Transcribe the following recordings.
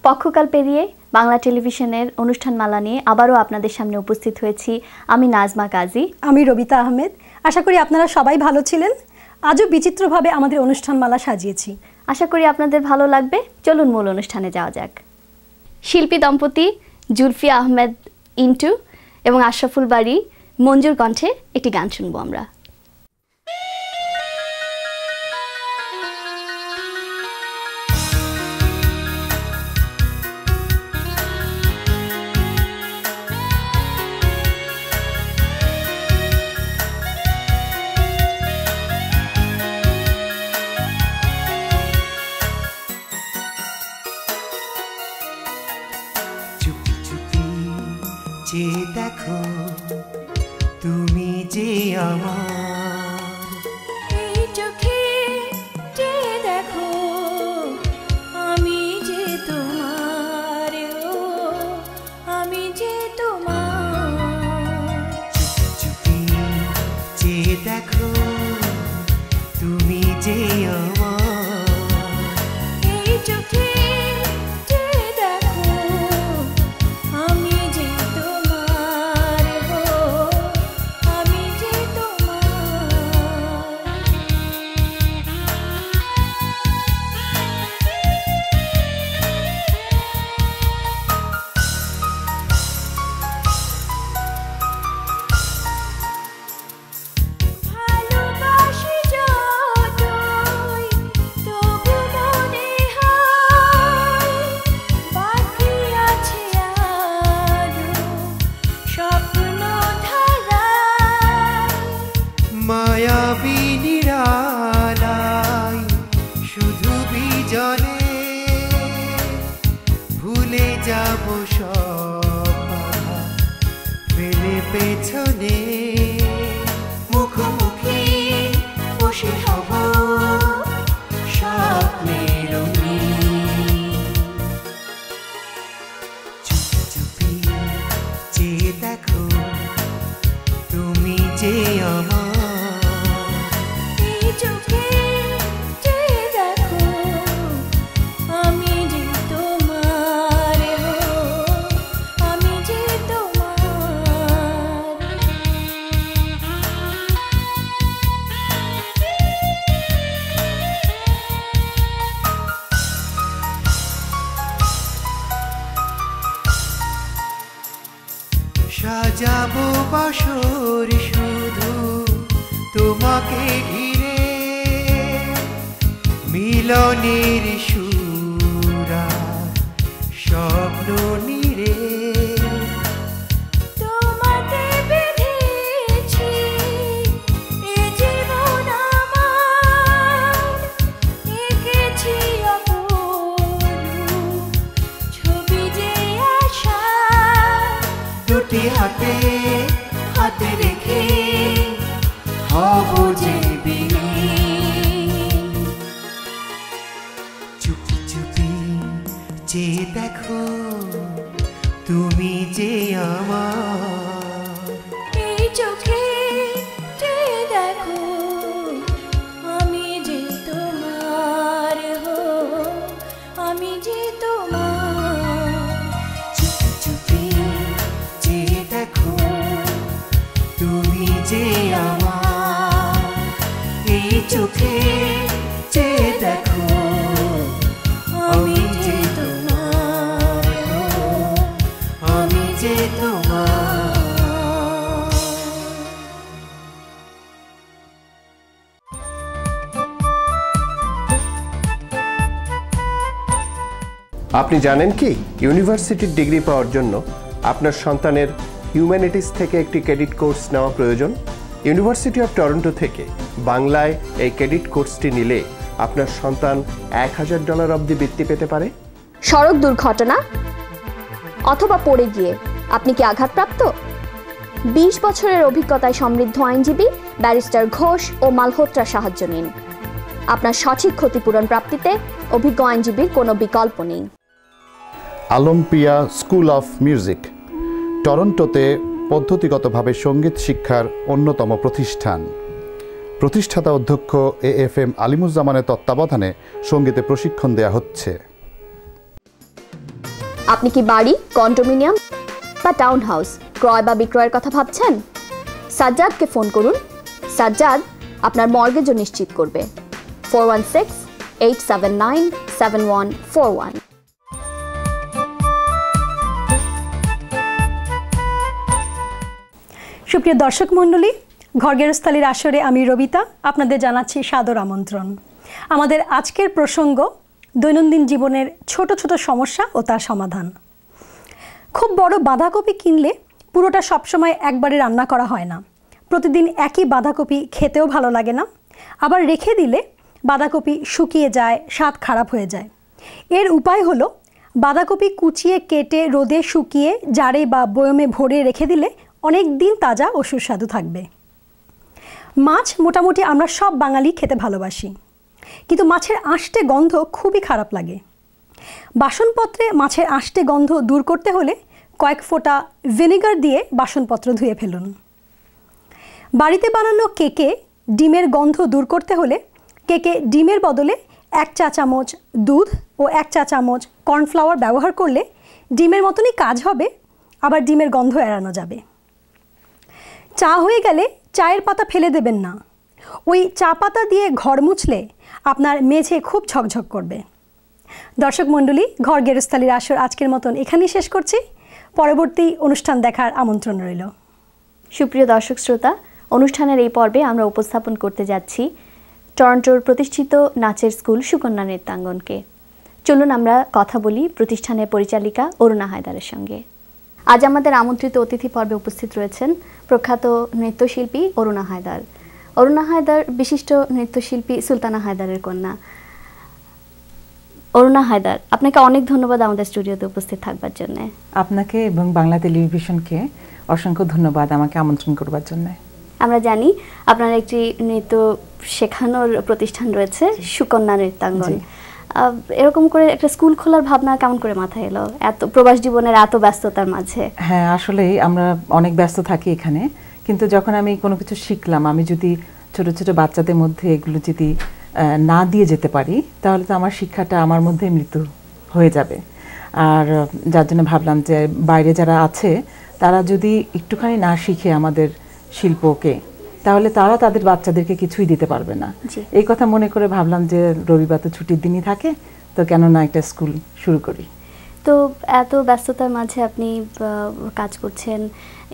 পক্ষকাল পেরিয়ে বাংলা টেলিভিশনের অনুষ্ঠানমালা নিয়ে আবারও আপনাদের সামনে উপস্থিত হয়েছি আমি নাজমা কাজী, আমি রবিতা আহমেদ। আশা করি আপনারা সবাই ভালো ছিলেন। আজও বিচিত্রভাবে আমাদের অনুষ্ঠানমালা সাজিয়েছি, আশা করি আপনাদের ভালো লাগবে। চলুন মূল অনুষ্ঠানে যাওয়া যাক। শিল্পী দম্পতি জুলফি আহমেদ ইন্টু এবং আশরাফুল বারী মঞ্জুর কণ্ঠে একটি গান শুনবো আমরা। দেখো তুমি যে আমার, এই চোখে যে দেখো আমি যে তোমার, আমি যে তোমার। চুপি যে দেখো তুমি যে আমার, এই চোখে যে দেখো আমি যে পেছনে মুখোমুখি বসে হব স্বপ্নের চুপি চুপি যে দেখো তুমি যে আমার, এই চোখে যে দেখো আমি যে তোমার, আমি যে সাজাবো বাসর শুধু তোমাকে ঘিরে, মিলনের সুরা স্বপ্ন নিরে। তোমাতে বেঁধেছি এ জীবন আমার, এঁকেছি অপরূপ ছবি যে আশা, দুটি হাতে হাতে রেখে হব যে বিলীন। চুপি চুপি যে দেখো তুমি যে আমার, এই চোখে যে দেখো আমি যে তোমার, আমি যে তোমার। চুপি চুপি যে দেখো তুমি যে আমার, এই চোখে যে দেখো আমি যে তোমার, আমি যে তোমার। আপনি জানেন কি ইউনিভার্সিটির ডিগ্রি পাওয়ার জন্য আপনার সন্তানের হিউম্যানিটিস থেকে একটি ক্রেডিট কোর্স নেওয়া প্রয়োজন? ইউনিভার্সিটি অফ টরন্টো থেকে বাংলায় এই ক্রেডিট কোর্সটি নিলে আপনার সন্তান $1000 অবধি বৃত্তি পেতে পারে। সড়ক দুর্ঘটনা অথবা পড়ে গিয়ে আপনি কি আঘাতপ্রাপ্ত? 20 বছরের অভিজ্ঞতায় সমৃদ্ধ আইনজীবী ব্যারিস্টার ঘোষ ও মালহোত্রা সাহায্য নিন। আপনার সঠিক ক্ষতিপূরণ প্রাপ্তিতে অভিজ্ঞ আইনজীবীর কোনো বিকল্প নেই। অলিম্পিয়া স্কুল অফ মিউজিক টরন্টোতে পদ্ধতিগতভাবে সঙ্গীত শিক্ষার অন্যতম প্রতিষ্ঠান। প্রতিষ্ঠাতা অধ্যক্ষ AFM আলিমুজ্জামানের তত্ত্বাবধানে সঙ্গীতে প্রশিক্ষণ দেয়া হচ্ছে। আপনি কি বাড়ি, কন্ডোমিনিয়াম বা টাউন হাউস ক্রয় বা বিক্রয়ের কথা ভাবছেন? সাজ্জাদকে ফোন করুন। সাজ্জাদ আপনার মর্গেজও নিশ্চিত করবে। 416-879-7141। সুপ্রিয় দর্শক মণ্ডলী, ঘর গেরস্থালির আসরে আমি রবিতা আপনাদের জানাচ্ছি সাদর আমন্ত্রণ। আমাদের আজকের প্রসঙ্গ দৈনন্দিন জীবনের ছোট ছোট সমস্যা ও তার সমাধান। খুব বড় বাঁধাকপি কিনলে পুরোটা সবসময় একবারে রান্না করা হয় না। প্রতিদিন একই বাঁধাকপি খেতেও ভালো লাগে না, আবার রেখে দিলে বাঁধাকপি শুকিয়ে যায়, স্বাদ খারাপ হয়ে যায়। এর উপায় হলো বাঁধাকপি কুচিয়ে কেটে রোদে শুকিয়ে জারে বা বয়মে ভরে রেখে দিলে অনেক দিন তাজা ও সুস্বাদু থাকবে। মাছ মোটামুটি আমরা সব বাঙালি খেতে ভালোবাসি, কিন্তু মাছের আঁশটে গন্ধ খুবই খারাপ লাগে। বাসনপত্রে মাছের আঁশটে গন্ধ দূর করতে হলে কয়েক ফোঁটা ভিনেগার দিয়ে বাসনপত্র ধুয়ে ফেলুন। বাড়িতে বানানো কেকে ডিমের গন্ধ দূর করতে হলে কেকে ডিমের বদলে 1 চা চামচ দুধ ও 1 চা চামচ কর্নফ্লাওয়ার ব্যবহার করলে ডিমের মতনই কাজ হবে, আবার ডিমের গন্ধ এড়ানো যাবে। চা হয়ে গেলে চায়ের পাতা ফেলে দেবেন না। ওই চা পাতা দিয়ে ঘর মুছলে আপনার মেঝে খুব ঝকঝক করবে। দর্শক মণ্ডলী, ঘর গেরস্থালির আসর আজকের মতন এখানেই শেষ করছি। পরবর্তী অনুষ্ঠান দেখার আমন্ত্রণ রইল। সুপ্রিয় দর্শক শ্রোতা, অনুষ্ঠানের এই পর্বে আমরা উপস্থাপন করতে যাচ্ছি টরন্টোর প্রতিষ্ঠিত নাচের স্কুল সুকন্যা নৃত্যাঙ্গনকে। চলুন আমরা কথা বলি প্রতিষ্ঠানের পরিচালিকা অরুণা হায়দারের সঙ্গে। আজ আমাদের আমন্ত্রিত অতিথি পর্বে উপস্থিত রয়েছেন প্রখ্যাত নৃত্যশিল্পী অরুণা হায়দার। অরুণা হায়দার বিশিষ্ট নৃত্যশিল্পী সুলতানা হায়দারের কন্যা। অরুণা হায়দার, আপনাকে অনেক ধন্যবাদ আমাদের স্টুডিওতে উপস্থিত থাকবার জন্য। আপনাকে এবং বাংলা টেলিভিশনকে অসংখ্য ধন্যবাদ আমাকে আমন্ত্রণ করবার জন্য। আমরা জানি আপনার একটি নৃত্য শেখানোর প্রতিষ্ঠান রয়েছে সুকন্যা নৃত্যাঙ্গন। এরকম করে একটা স্কুল খোলার ভাবনা কেমন করে মাথায় এলো এত প্রবাস জীবনের এত ব্যস্ততার মাঝে? হ্যাঁ, আসলেই আমরা অনেক ব্যস্ত থাকি এখানে, কিন্তু যখন আমি কোনো কিছু শিখলাম, আমি যদি ছোট ছোট বাচ্চাদের মধ্যে এগুলো যদি না দিয়ে যেতে পারি, তাহলে তো আমার শিক্ষাটা আমার মধ্যে মৃত্যু হয়ে যাবে। আর যার জন্য ভাবলাম যে বাইরে যারা আছে তারা যদি একটুখানি না শিখে আমাদের শিল্পকে, তাহলে তারা তাদের বাচ্চাদেরকে কিছুই দিতে পারবে না। এই কথা মনে করে ভাবলাম যে রবিবার তো ছুটির দিনই থাকে, তো কেন না একটা স্কুল শুরু করি। তো এত ব্যস্ততার মাঝে আপনি কাজ করছেন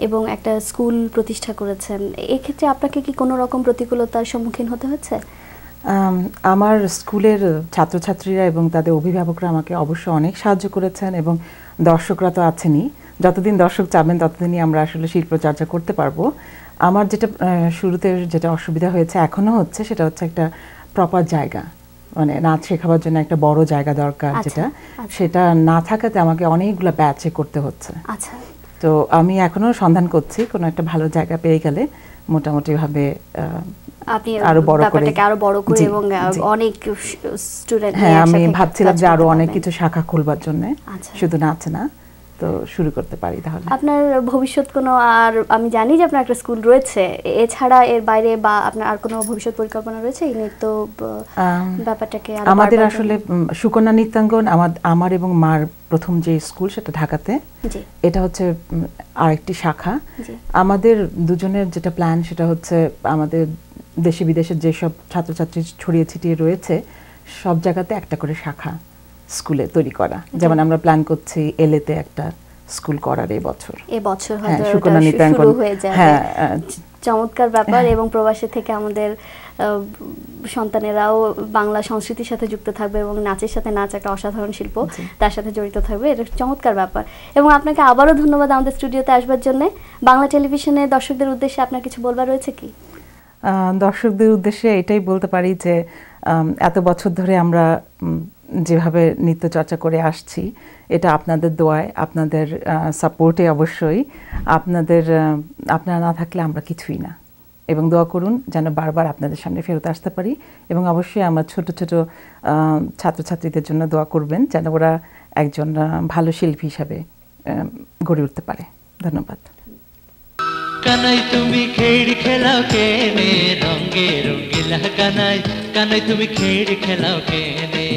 এবং একটা স্কুল প্রতিষ্ঠা করেছেন, এক্ষেত্রে আপনাকে কি কোনো রকম প্রতিকূলতার সম্মুখীন হতে হচ্ছে? আমার স্কুলের ছাত্রছাত্রীরা এবং তাদের অভিভাবকরা আমাকে অবশ্য অনেক সাহায্য করেছেন, এবং দর্শকরা তো আছেনই। যতদিন দর্শক চাবেন ততদিনই আমরা আসলে শিল্পচর্চা করতে পারবো। আমার যেটা শুরুতে যেটা অসুবিধা হয়েছে, এখনও হচ্ছে, সেটা হচ্ছে একটা প্রপার জায়গা, মানে নাচ শেখাবার জন্য একটা বড় জায়গা দরকার, যেটা সেটা না থাকাতে আমাকে অনেকগুলো ব্যাচে করতে হচ্ছে। তো আমি এখনো সন্ধান করছি, কোনো একটা ভালো জায়গা পেয়ে গেলে মোটামুটি ভাবে আপনি আরো বড় করে এবং অনেক স্টুডেন্ট। হ্যাঁ, আমি ভাবছিলাম যে আরো অনেক কিছু শাখা খুলবার জন্য, শুধু নাচ না, তো শুরু করতে পারি তাহলে। আপনার ভবিষ্যৎ কোনো, আর আমি জানি যে আপনার একটা স্কুল রয়েছে, এছাড়া এর বাইরে বা আপনার আর কোনো ভবিষ্যৎ পরিকল্পনা রয়েছে এই নৃত্য ব্যাপারটাকে? আমাদের আসলে সুকন্যা নৃত্যাঙ্গন আমার এবং মার প্রথম যে স্কুল, সেটা ঢাকাতে। এটা হচ্ছে আরেকটি শাখা। আমাদের দুজনের যেটা প্ল্যান, সেটা হচ্ছে আমাদের দেশে বিদেশের যেসব ছাত্রছাত্রী ছড়িয়ে ছিটিয়ে রয়েছে সব জায়গাতে একটা করে শাখা স্কুলে তৈরি করা। যেমন আমরা প্ল্যান করছি এলএতে একটা স্কুল করার এবছর হয়তো শুরু হয়ে যাবে। হ্যাঁ, চমৎকার ব্যাপার। এবং প্রবাসী থেকে আমাদের সন্তানেরাও বাংলা সংস্কৃতির সাথে যুক্ত থাকবে এবং নাচের সাথে, নাচ একটা অসাধারণ শিল্প, তার সাথে জড়িত থাকবে। এটা চমৎকার ব্যাপার। এবং আপনাকে আবারও ধন্যবাদ আমাদের স্টুডিওতে আসবার জন্য। বাংলা টেলিভিশনে দর্শকদের উদ্দেশ্যে আপনার কিছু বলবার রয়েছে কি? দর্শকদের উদ্দেশ্যে এটাই বলতে পারি যে এত বছর ধরে আমরা যেভাবে নৃত্য চর্চা করে আসছি, এটা আপনাদের দোয়ায়, আপনাদের সাপোর্টে, অবশ্যই আপনারা না থাকলে আমরা কিছুই না। এবং দোয়া করুন যেন বারবার আপনাদের সামনে ফেরত আসতে পারি। এবং অবশ্যই আমার ছোট ছোট ছাত্রছাত্রীদের জন্য দোয়া করবেন যেন ওরা একজন ভালো শিল্পী হিসাবে গড়ে উঠতে পারে। ধন্যবাদ। কানাই তুমি খেড় খেলাও কেনে রঙে রঙিলা কানাই, কানাই তুমি খেড় খেলাও কেনে,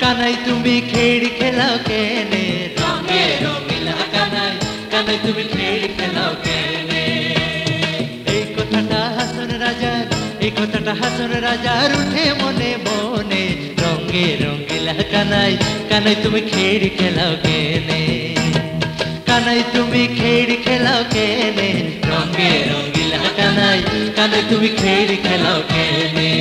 কানাই তুমি খেড় খেলাও কেনে রঙে রঙিলা কানাই কানাই তুমি খেড় খেলাও কেনে এই কথাটা হাসন রাজার উঠে মনে মনে রঙে রঙিলা কানাই কানাই তুমি খেড় খেলাও কেনে কানাই তুমি খেড় খেলাও কেনে রঙে রঙিলা কানাই কানাই তুমি খেড় খেলাও কেনে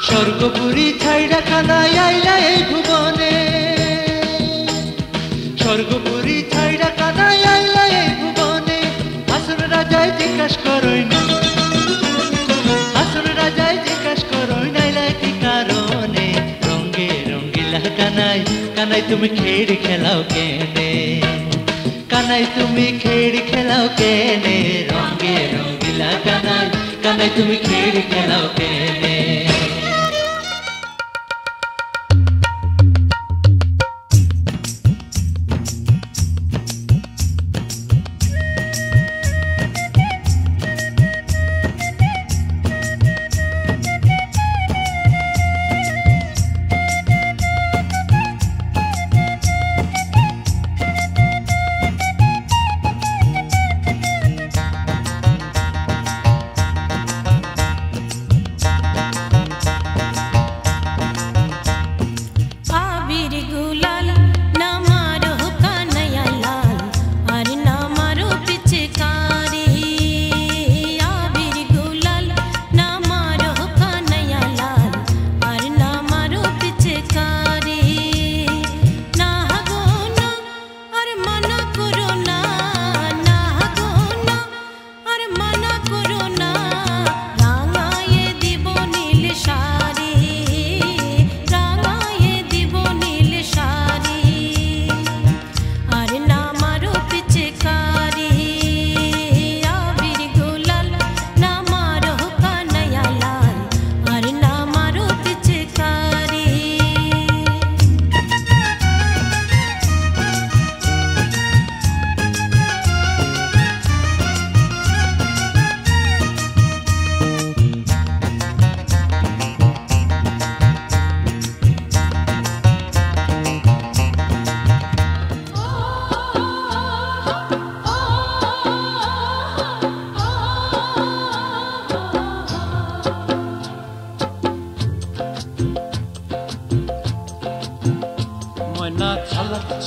স্বর্গপুরী ছাইড়া কানাই আইলা এই ভুবনে স্বর্গপুরী ছাইড়া কানাই আইলা এই ভুবনে হাসন রাজায় জিজ্ঞাস করই না হাসন রাজায় জিজ্ঞাস করই নাইলা কি কারণে রঙে রঙিলা কানাই কানাই তুমি খেড় খেলাও কেনে কানাই তুমি খেড় খেলাও কেনে রঙে রঙিলা কানাই কানাই তুমি খেড় খেলাও কেনে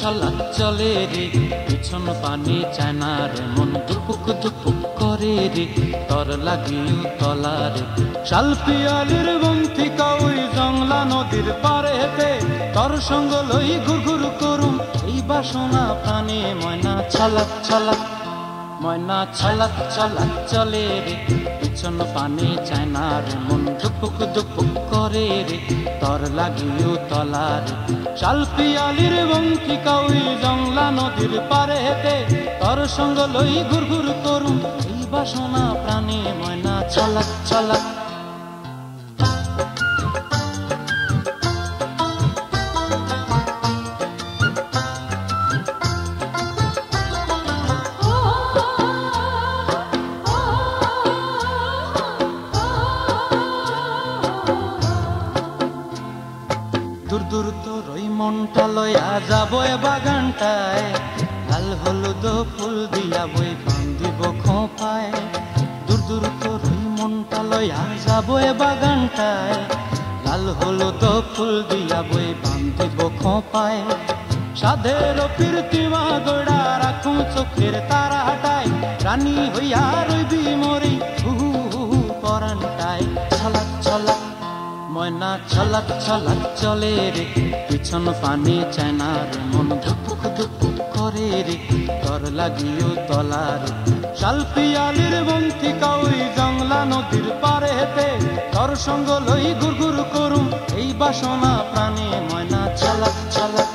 ছলাক চলে রে পিছন পানি চায় না রে মন দুপুক দুপুক করে রে তর লাগিও তলারে শাল পিয়ালির বন্তি কাউই জংলা নদীর পারে হেতে তর সঙ্গ লই ঘুরঘুর করুম এই বাসনা প্রাণে ময়না ছলাক ছলাক ময়না ছলাক ছলাক চলে রে পিছন পানি চায় না রে মন দুপুক দুপুক করে রে তর লাগিও তলারে শাল পিয়ালির বঙ্কি কাউই জংলা নদীর পারে হেতে তর সঙ্গ লই ঘুরঘুর করুম এই বাসনা প্রাণে ময়না ছলাক ছলাক দূর দূর তোর ওই মনটা লয়া যাবো এ বাগানটায় লাল হলুদ ফুল দিয়া বই বান্ধিব খোঁপায় দূর দূর তোর ওই মনটা লয়া যাবো এ বাগানটায় লাল হলুদ ফুল দিয়া বই বান্ধিব খোঁপায় সাধের প্রীতিমা দৌড়া রাখুন চোখের তারা হাটায় রানী হইয়া রইবি মরি হু হু পরানটায় ছলাক ছলাক ময়না ছলাক ছলাক চলে রে পিছন পানি চায় না রে মন ধুপুক ধুপুক করে রে তর লাগিও তলারে শাল পিয়ালির বন্তি কাউই জংলা নদীর পারে হেতে তর সঙ্গ লই ঘুরঘুর করুম এই বাসনা প্রাণে ময়না ছলাক ছলাক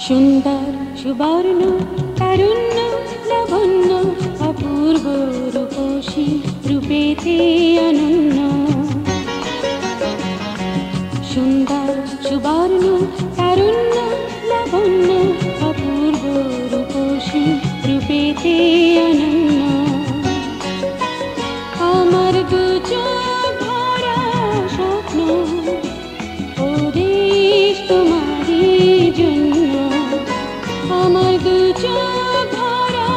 সুন্দর সুবর্ণ তারুণ্য লাবণ্য অপূর্ব রূপসী রূপেতে অনন্য সুন্দর সুবর্ণ তারুণ্য লাবণ্য অপূর্ব রূপসী রূপেতে অনন্য আমার দু চোখ ভরা স্বপ্ন ও দেশ তোমারই জন্য আমার দু চোখ ভরা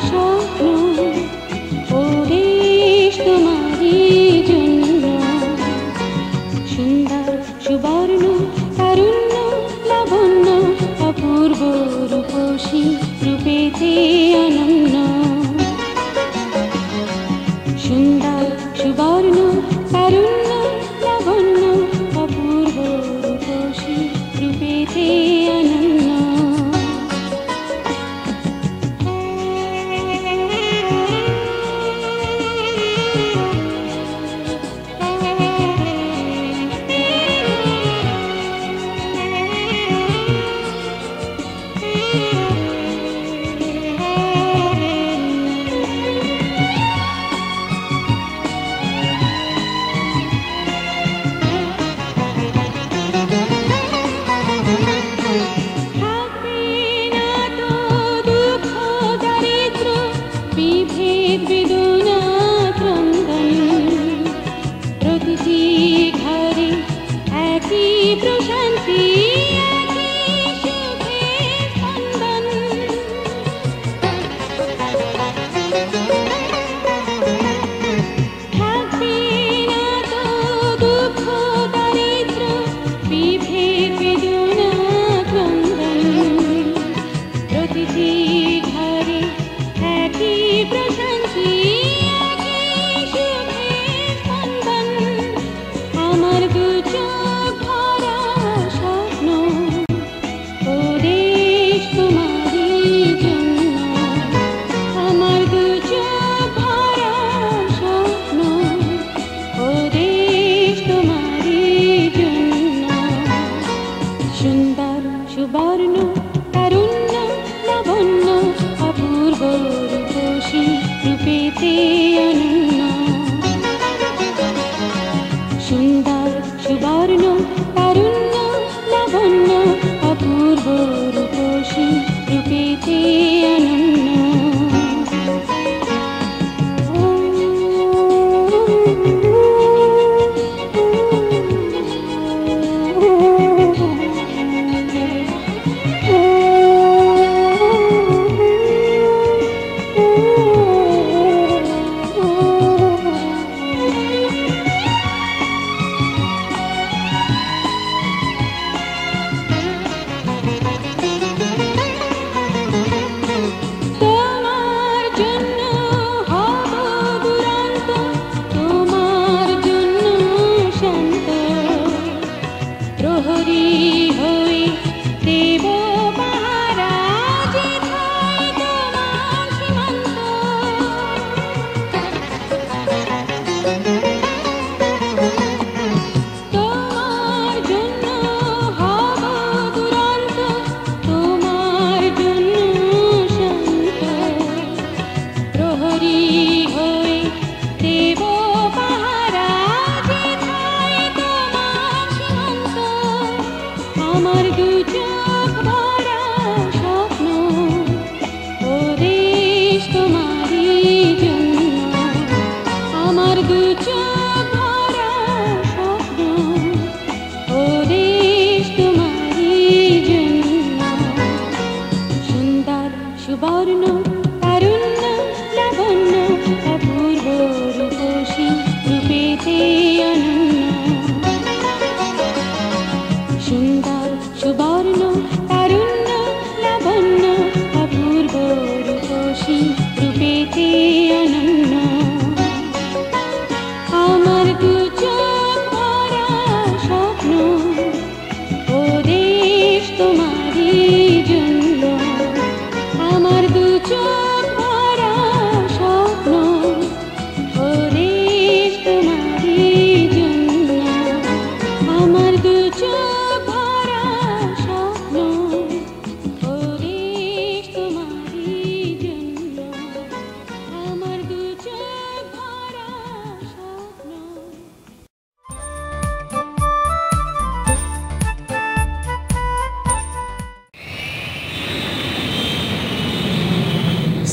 স্বপ্ন ও দেশ তোমারই জন্য সুন্দর সুবর্ণ তারুণ্য লাবণ্য অপূর্ব রূপসী রূপেতে অনন্য সুন্দর সুবর্ণ তারুণ্য লাবণ্য অপূর্ব রূপসী রূপেতে অনন্য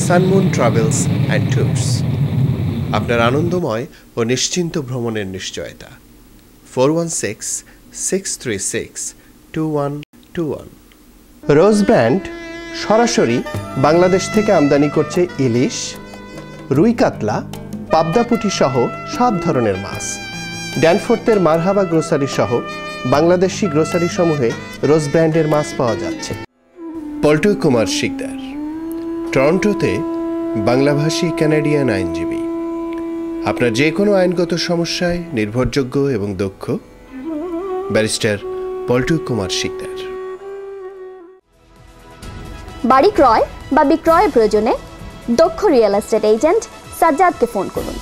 সানমুন ট্রাভেলস অ্যান্ড ট্যুরস, আপনার আনন্দময় ও নিশ্চিন্ত ভ্রমণের নিশ্চয়তা। 4166362121। রোজ ব্র্যান্ড সরাসরি বাংলাদেশ থেকে আমদানি করছে ইলিশ, রুই কাতলা, পাবদা পুঁটি সহ সব ধরনের মাছ। ড্যানফোর্থের মারহাবা গ্রোসারি সহ বাংলাদেশি গ্রোসারি সমূহে রোজ ব্র্যান্ডের মাছ পাওয়া যাচ্ছে। পল্টু কুমার শিকদার, টরন্টোতে বাংলাভাষী কানাডিয়ান আইনজীবী। আপনার যে কোনো আইনগত সমস্যায় নির্ভরযোগ্য এবং দক্ষ ব্যারিস্টার পল্টু কুমার শিকদার। বাড়ি ক্রয় বা বিক্রয়ের প্রয়োজনে দক্ষ রিয়েল এস্টেট এজেন্ট সাজ্জাদকে ফোন করুন।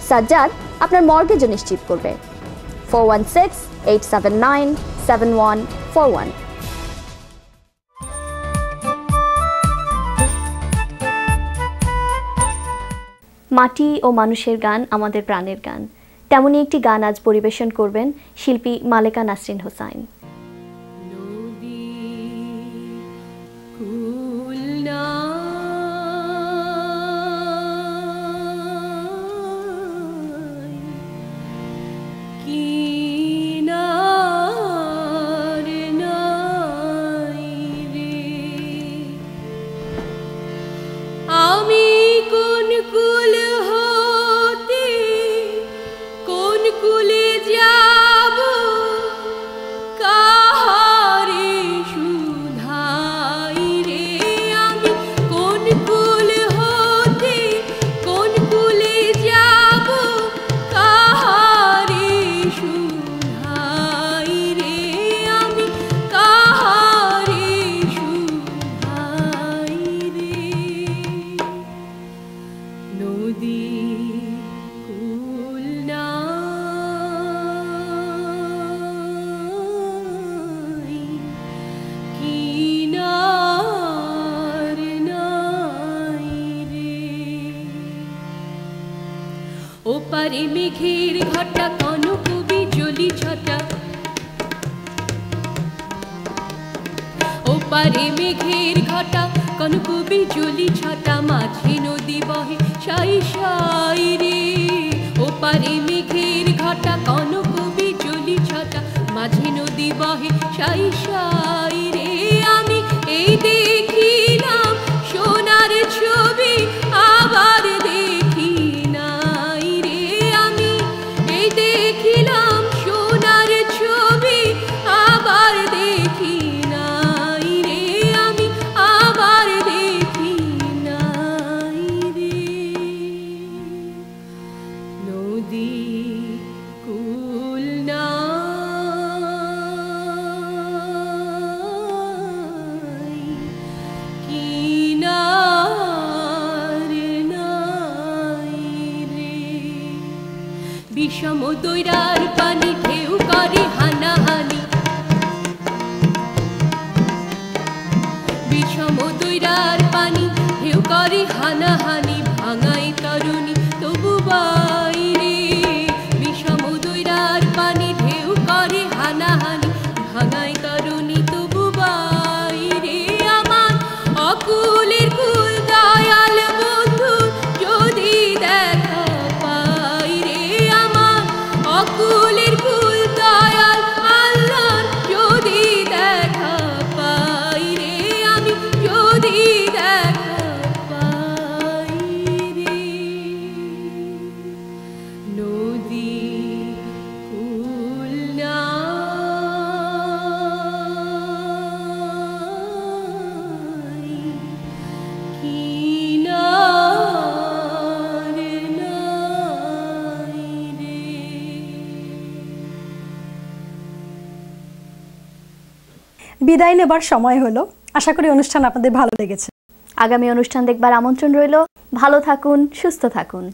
সাজ্জাদ আপনার মর্গেজও নিশ্চিত করবে। 4168797141। মাটি ও মানুষের গান আমাদের প্রাণের গান, তেমনই একটি গান আজ পরিবেশন করবেন শিল্পী মালেকা নাসরিন হোসাইন। ওপারে মেঘের ঘটা কনক বিজলি ছটা, ওপারে মেঘের ঘটা কনক বিজলি ছটা, মাঝে নদী বহে সাই সাই রে। ওপারে মেঘের ঘটা কনক বিজলি ছটা, মাঝে নদী বহে সাই সাই রে। আমি এই দেখিলাম সোনার ছবি আবার দেখি নাই রে। আমি এই দেখিলাম সোনার ছবি আবার দেখি নাই রে। আমি আবার দেখি নাই রে। নদী কুল না বিষম দৈরার পানি ঢেউ করে হানাহানি, বিষম দৈরার পানি ঢেউ করে হানাহানি, ভাঙাই তরুণী তবু বাইরে। বিষম দৈরার পানি ঢেউ করে হানাহানি, ভাঙাই তরুণী তবু বাইরে। আমার অকুলের কুল দয়াল বন্ধু যদি দেখা পাই রে। আমার অকুলের কুল দয়াল আল্লাহর যদি দেখা পাই রে। আমি যদি দেখা পাই রে। নদী কুল না বিদায় নেবার সময় হলো। আশা করি অনুষ্ঠান আপনাদের ভালো লেগেছে। আগামী অনুষ্ঠান দেখবার আমন্ত্রণ রইল। ভালো থাকুন, সুস্থ থাকুন।